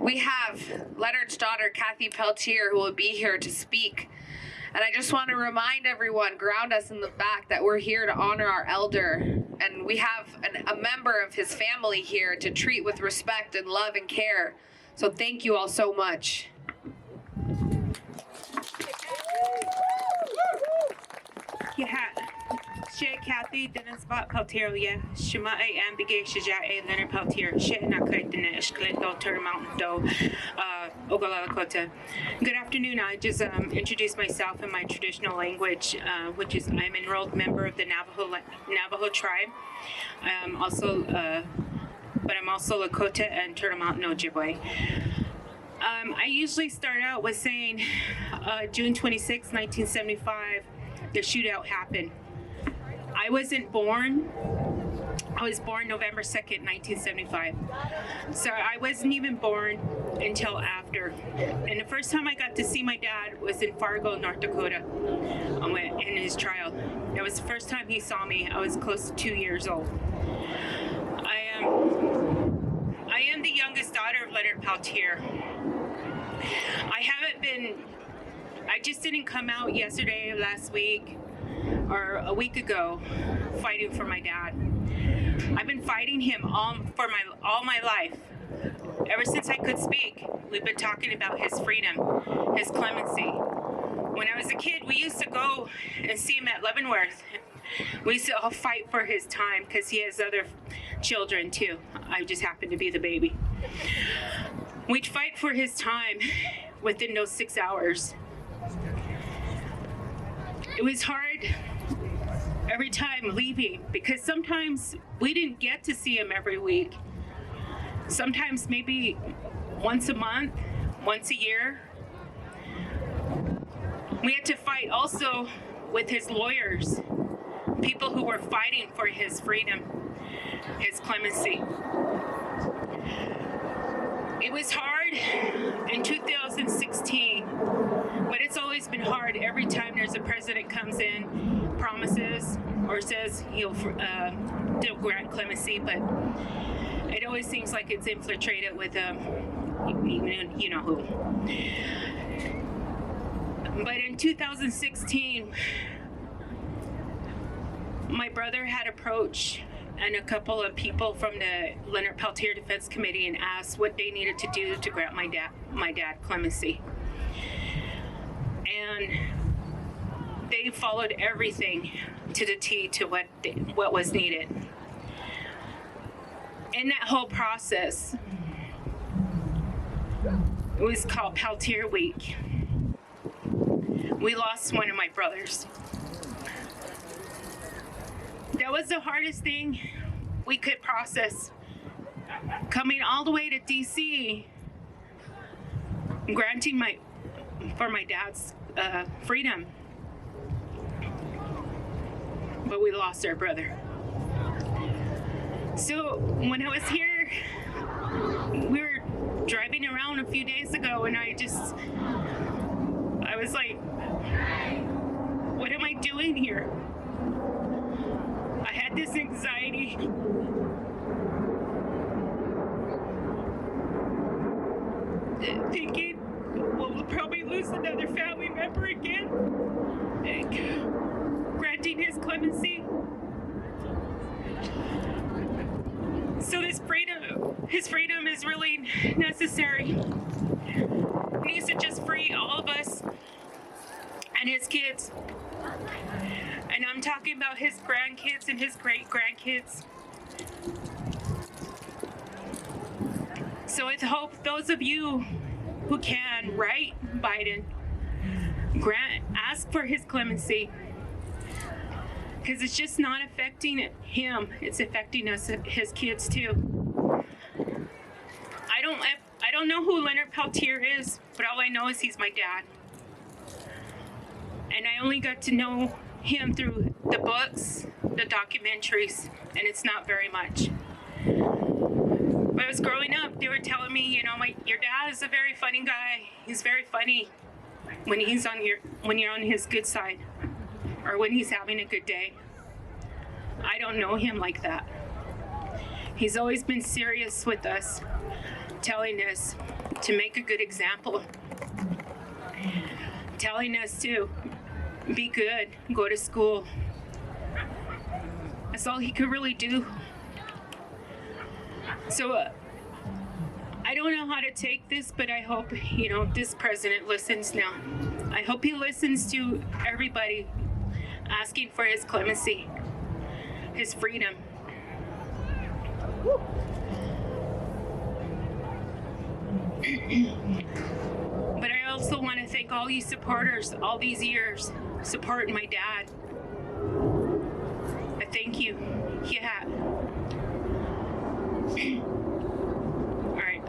We have Leonard's daughter, Kathy Peltier, who will be here to speak. And I just want to remind everyone, ground us in the fact that we're here to honor our elder. And we have a member of his family here to treat with respect and love and care. So thank you all so much. She Kathy Dennisbot Peltier, Shima A.M. Bigay Shaja Leonard Peltier, She Nakaitan Eshkleto Turmountain Do, Ogalakota. Good afternoon. I just introduced myself in my traditional language, which is I'm an enrolled member of the Navajo tribe. I'm also, but I'm also Lakota and Turtle Mountain Ojibwe. I usually start out with saying June 26, 1975, the shootout happened. I wasn't born. I was born November 2nd, 1975. So I wasn't even born until after. And the first time I got to see my dad was in Fargo, North Dakota, in his trial. That was the first time he saw me. I was close to 2 years old. I am the youngest daughter of Leonard Peltier. I just didn't come out yesterday, last week, or a week ago, fighting for my dad. I've been fighting him all my life. Ever since I could speak, we've been talking about his freedom, his clemency. When I was a kid, we used to go and see him at Leavenworth. We used to all fight for his time because he has other children too. I just happened to be the baby. We'd fight for his time within those 6 hours. It was hard every time leaving because sometimes we didn't get to see him every week. Sometimes maybe once a month, once a year. We had to fight also with his lawyers, people who were fighting for his freedom, his clemency. It was hard in 2016, but it's always been hard every time there's a president comes in, promises, or says he'll grant clemency, but it always seems like it's infiltrated with you know who. But in 2016, my brother had approached and a couple of people from the Leonard Peltier Defense Committee and asked what they needed to do to grant my dad clemency. And they followed everything to the T to what was needed. In that whole process, it was called Peltier Week. We lost one of my brothers. That was the hardest thing we could process. Coming all the way to DC, granting for my dad's freedom. But we lost our brother. So when I was here, we were driving around a few days ago and I was like, what am I doing here? I had this anxiety. Thinking, well, we'll probably lose another family member again. Granting his clemency. So his freedom is really necessary. He needs to just free all of us and his kids. And I'm talking about his grandkids and his great-grandkids. So I hope those of you who can write Biden, ask for his clemency. Because it's just not affecting him, it's affecting us, his kids too. I don't know who Leonard Peltier is, but all I know is he's my dad. And I only got to know him through the books, the documentaries, and it's not very much. When I was growing up, they were telling me, you know, your dad is a very funny guy. He's very funny when you're on his good side, or when he's having a good day. I don't know him like that. He's always been serious with us, telling us to make a good example, telling us to be good, go to school. That's all he could really do. So I don't know how to take this, but I hope, this president listens now. I hope he listens to everybody asking for his clemency, his freedom. But I also want to thank all you supporters, all these years, supporting my dad. I thank you. Yeah. All right.